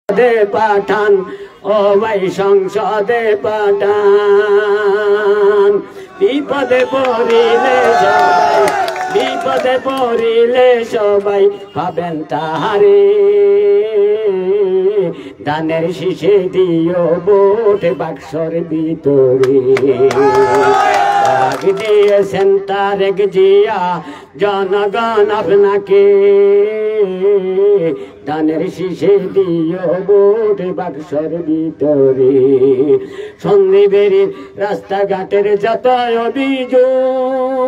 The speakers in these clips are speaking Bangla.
দে পাঠান ও ভাই সংসদে পাঠান। বিপদে পড়িলে সবাই পাবেন তাহারে, দানের শীষে দিও ভোট বাক্সর ভিতরে। দিয়েছেন তারেক জিয়া জনগণ আপনাকে, দানের শীষে দিও ভোট বাক্সর ভিতরে। সন্দীপের রাস্তাঘাটের যত অভিযোগ,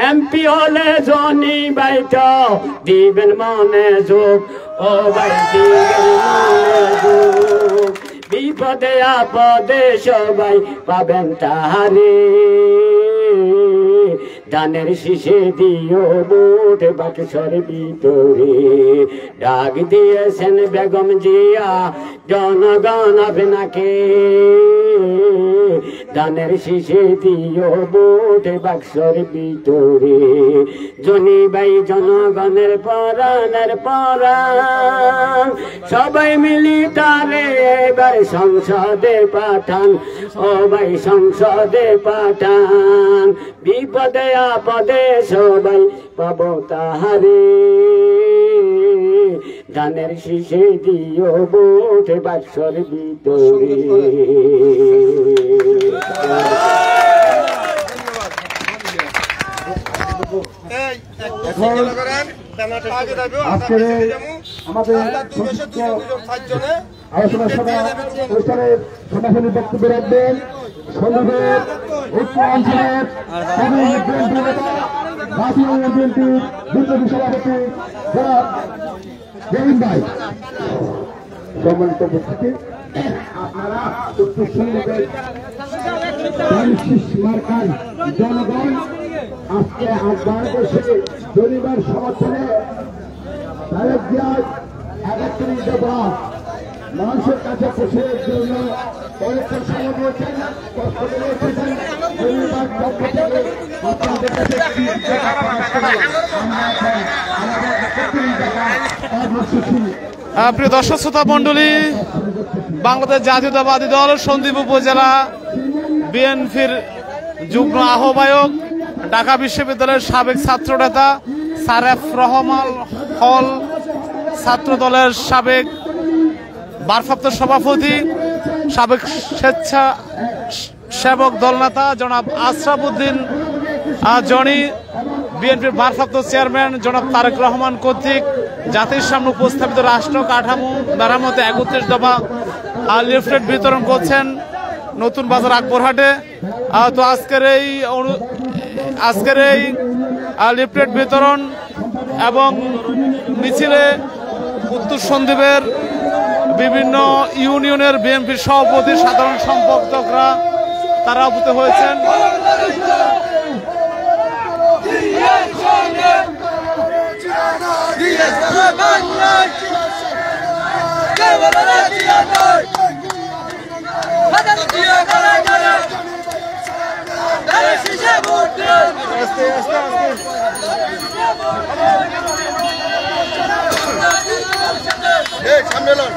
এমপি হলে জনি বাইটা দিবেন মনে যোগ, ও ভাই দিবেন মনে যোগ। বিপদে আপদে সবাই পাবেন তাহারে, দানের শীষে দিও ভোট বাক্সর ভিতরে। ডাক দিয়েছেন বেগম জিয়া জনগণ আপনাকে, দানের শীষে দিও ভোট বাক্সর ভিতরে। জনি ভাই জনগণের পরাণের পরাণ, সবাই মিলি তারে এবার সংসদে পাঠান, ও ভাই সংসদে পাঠান। বিপদে আপদে সবাই পাবো তাহারে, দানের শীষে দিও ভোট বাক্সর ভিতরে। আলোচনা সভা অনুষ্ঠানের সভাপতি বক্তব্য রাখবেন সন্দীপের উত্তরাঞ্চলের বিএনপির বিপ্লবী সভাপতি জহির ভাই। সম্মানিত উপস্থিতি, আপনারা উত্তর সন্দীপের মার্কার জনগণ আজকে আহ্বান করছে জরিমার সমর্থনে তারেক জিয়ার 31 দফা মানুষের কাছে পৌঁছানোর জন্য অনেকটা সময় দিয়েছেন, কষ্ট করে এসেছেন। জরিমার পক্ষ থেকে আপনাদের কাছে প্রিয় দর্শক শ্রোতা মন্ডলী, বাংলাদেশ জাতীয়তাবাদী দল সন্দ্বীপ উপজেলা বিএনপির যুগ্ম আহ্বায়ক, ঢাকা বিশ্ববিদ্যালয়ের সাবেক ছাত্র নেতা সারেফ রহমান হল, ছাত্র দলের সাবেক ভারপ্রাপ্ত সভাপতি, সাবেক স্বেচ্ছাসেবক দলনেতা জনাব আশরাফ উদ্দিন জনি, বিএনপির ভারপ্রাপ্ত চেয়ারম্যান জনাব তারেক রহমান কর্তৃক জাতির সামনে উপস্থাপিত রাষ্ট্র কাঠামো মেরামতে 31 দফা লিফলেট বিতরণ করছেন নতুন বাজার আকবরহাটে। তো আজকের এই লিফলেট বিতরণ এবং মিছিলে উত্তর সন্দ্বীপের বিভিন্ন ইউনিয়নের বিএনপির সভাপতি, সাধারণ সম্পাদকরা তারা উপস্থিত হয়েছেন। সম্মেলন